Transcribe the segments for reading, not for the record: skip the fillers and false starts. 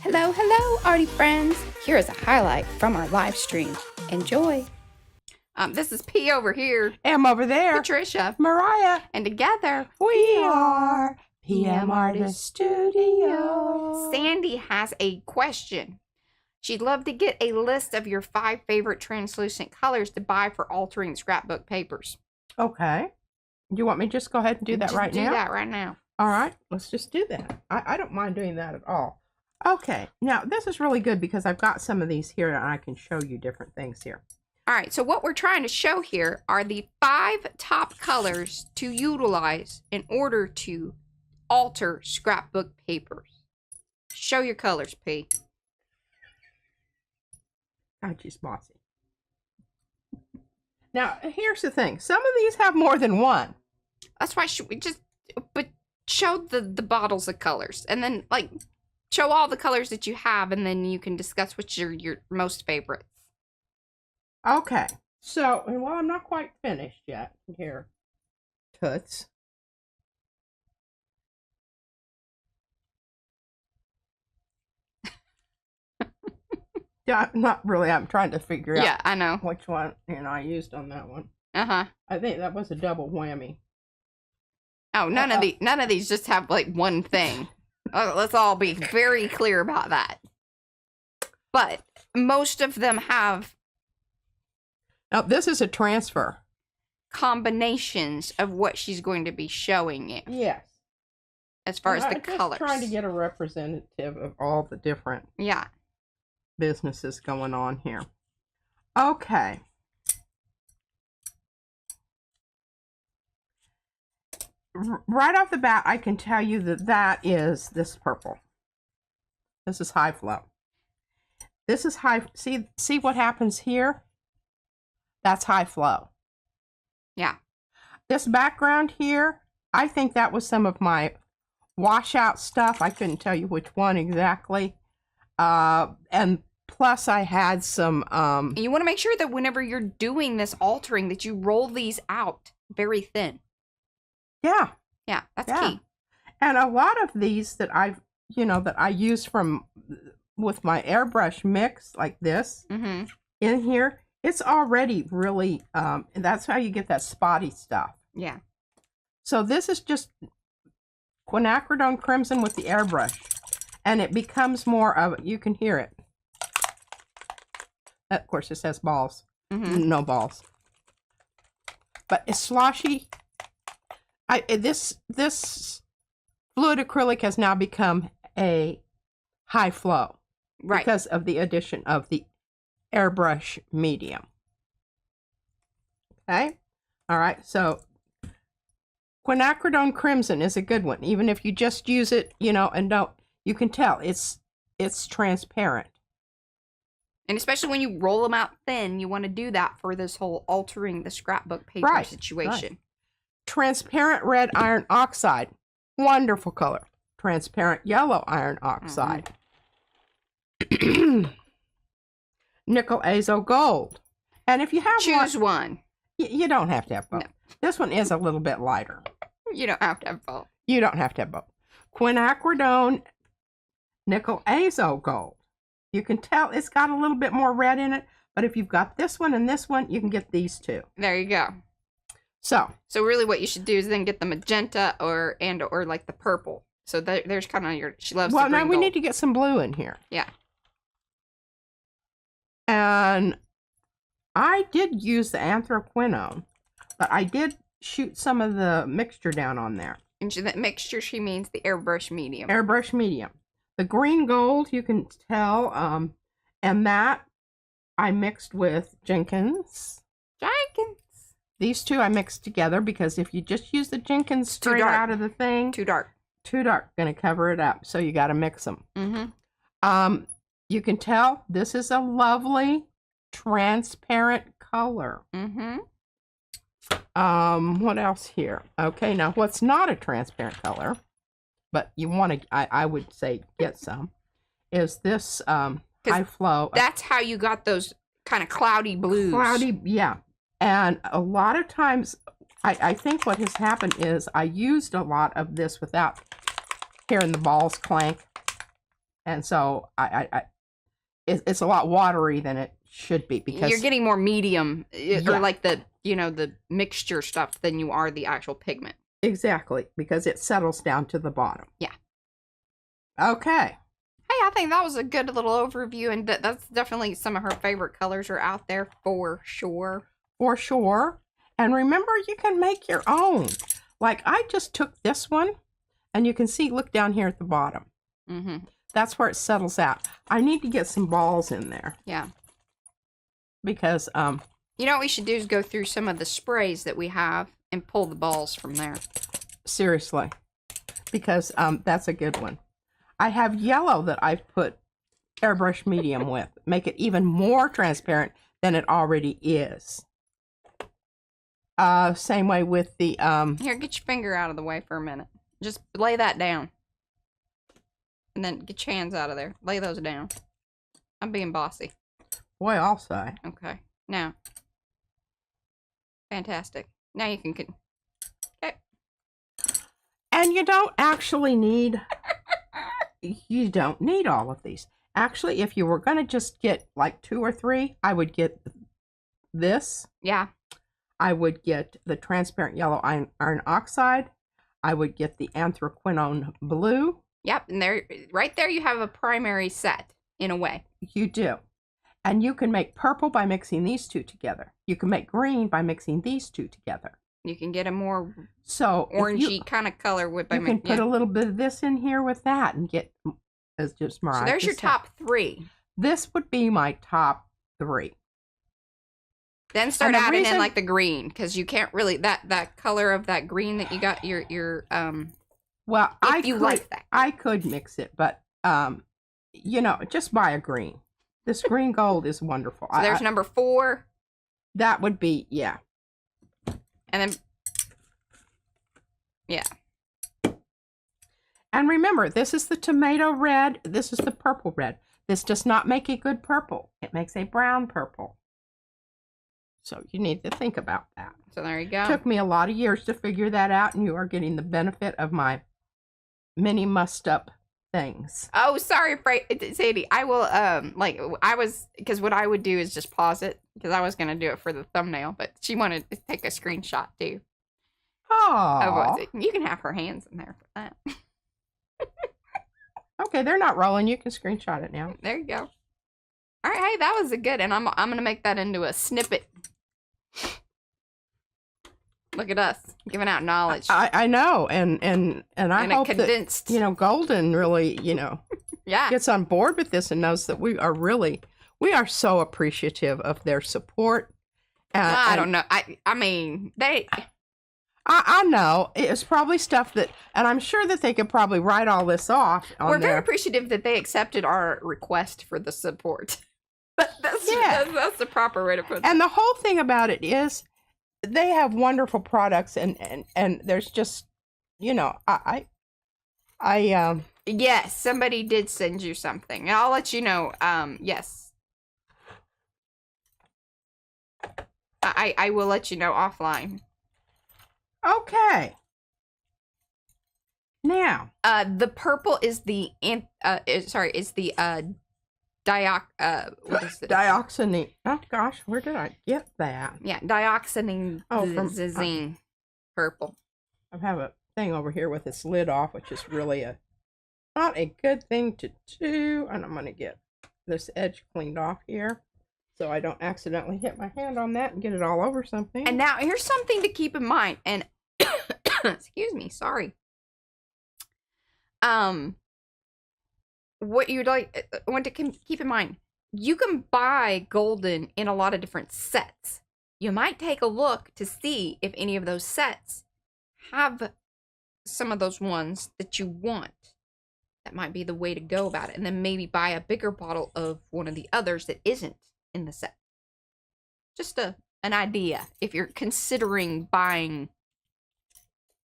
Hello, hello, arty friends. Here is a highlight from our live stream. Enjoy. This is P over here. M over there. Patricia. Mariah. And together, we are PM Artist Studio. Sandy has a question. She'd love to get a list of your 5 favorite translucent colors to buy for altering scrapbook papers. Okay. Do you want me to just go ahead and do that right now? Do that right now. All right. Let's just do that. I don't mind doing that at all. Okay. Now, this is really good because I've got some of these here and I can show you different things here. All right. So what we're trying to show here are the 5 top colors to utilize in order to alter scrapbook papers. Show your colors, P. God, she's bossy. Now, here's the thing. Some of these have more than one. That's why we just show the bottles of colors. And then, like, show all the colors that you have, and then you can discuss which are your most favorites. Okay. So, well, I'm not quite finished yet. Here. Toots. Yeah, not really. I'm trying to figure out. Yeah, I know. Which one, I used on that one. Uh-huh. I think that was a double whammy. Oh, none of these just have like one thing. Let's all be very clear about that. But most of them have. Now, this is a transfer. Combinations of what she's going to be showing you. Yes. As far as the colors. I'm trying to get a representative of all the different. Yeah. Businesses going on here. Okay. Right off the bat, I can tell you that is this purple. This is high flow. This is high. See what happens here? That's high flow. Yeah. This background here, I think that was some of my washout stuff. I couldn't tell you which one exactly. And plus I had some, you want to make sure that whenever you're doing this altering that you roll these out very thin. Yeah. Yeah, that's key. And a lot of these that I've, that I use with my airbrush mix like this in here, it's already really, that's how you get that spotty stuff. Yeah. So this is just quinacridone crimson with the airbrush. And it becomes more of, you can hear it. Of course, it says balls. No balls. But it's sloshy. This fluid acrylic has now become a high flow. Right. Because of the addition of the airbrush medium. Okay? All right, so quinacridone crimson is a good one. Even if you just use it, and don't, you can tell it's transparent. And especially when you roll them out thin, you want to do that for this whole altering the scrapbook paper situation. Right. Transparent red iron oxide. Wonderful color. Transparent yellow iron oxide. Nickel azo gold. And if you have choose one. You don't have to have both. No. This one is a little bit lighter. You don't have to have both. You don't have to have both. Quinacridone nickel azo gold. You can tell it's got a little bit more red in it, but if you've got this one and this one, you can get these two. There you go. So really what you should do is then get the magenta or like the purple. So there's kind of your, she loves the green now we gold. need to get some blue in here. Yeah. And I did use the anthraquinone, but I did shoot some of the mixture down on there. And that mixture, she means the airbrush medium. Airbrush medium. The green gold, you can tell, and that I mixed with Jenkins. These two I mixed together because if you just use the Jenkins straight out of the thing, too dark, gonna cover it up. So you got to mix them. You can tell this is a lovely transparent color. What else here? Okay, now what's not a transparent color, but you want to, I would say get some, is this high flow. That's how you got those kind of cloudy blues. Yeah. And a lot of times, I think what has happened is I used a lot of this without hearing the balls clank. And so it's a lot watery than it should be, because you're getting more medium, Yeah. or like the, the mixture stuff than you are the actual pigment. Exactly, because it settles down to the bottom. Yeah. Okay. Hey, I think that was a good little overview, and that's definitely some of her favorite colors are out there for sure. For sure. And remember, you can make your own. Like, I just took this one, and you can see, look down here at the bottom. Mm-hmm. That's where it settles out. I need to get some balls in there. Yeah. Because, you know what we should do is go through some of the sprays that we have and pull the balls from there. seriously. Because, that's a good one. I have yellow that I've put airbrush medium with. Make it even more transparent than it already is. Same way with the, Here, get your finger out of the way for a minute. Just lay that down. And then get your hands out of there. Lay those down. I'm being bossy. boy, I'll say. Okay. Now. Fantastic. Now you can... Okay. And you don't actually need... You don't need all of these. Actually, if you were going to just get like 2 or 3, I would get this. Yeah. I would get the transparent yellow iron oxide. I would get the anthraquinone blue. Yep. And there, right there, you have a primary set, in a way. You do. And you can make purple by mixing these two together. You can make green by mixing these two together. You can get a more orangey kind of color with you can put a little bit of this in here with that and get as just more. So there's your top 3. This would be my top 3. Then start adding in like the green, because you can't really that color of that green that you got your well, like I could mix it, but you know, just buy a green. This green gold is wonderful. So there's number 4. That would be, yeah. And then, yeah. And remember, this is the tomato red. This is the purple red. This does not make a good purple. It makes a brown purple. So you need to think about that. So there you go. It took me a lot of years to figure that out, and you are getting the benefit of my mini mussed up things. Oh, sorry, Sadie. I will, because what I would do is just pause it, because I was going to do it for the thumbnail, but she wanted to take a screenshot too. Oh. You can have her hands in there for that. Okay, they're not rolling. You can screenshot it now. There you go. All right, hey, that was a good, and I'm going to make that into a snippet. Look at us giving out knowledge. I know, and I hope condensed. that Golden really yeah, gets on board with this and knows that we are so appreciative of their support. I don't know. I mean they. I know it's probably stuff that, and I'm sure that they could probably write all this off. We're very appreciative that they accepted our request for the support. That's the proper way to put it. And the whole thing about it is, they have wonderful products, and there's just, yes, somebody did send you something. And I'll let you know. Yes. I will let you know offline. Okay. Now, the purple is the what is it? Dioxazine. Oh gosh, where did I get that? Yeah, dioxazine. From purple. I have a thing over here with its lid off, which is really not a good thing to do. And I'm gonna get this edge cleaned off here, so I don't accidentally hit my hand on that and get it all over something. And now here's something to keep in mind. And excuse me, sorry. What you'd want to keep in mind, you can buy Golden in a lot of different sets. You might take a look to see if any of those sets have some of those ones that you want. That might be the way to go about it. And then maybe buy a bigger bottle of one of the others that isn't in the set. Just an idea if you're considering buying,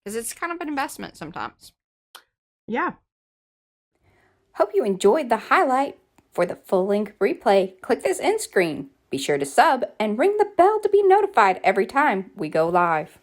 because it's kind of an investment sometimes. Yeah. Hope you enjoyed the highlight. For the full-length replay, click this end screen. Be sure to sub and ring the bell to be notified every time we go live.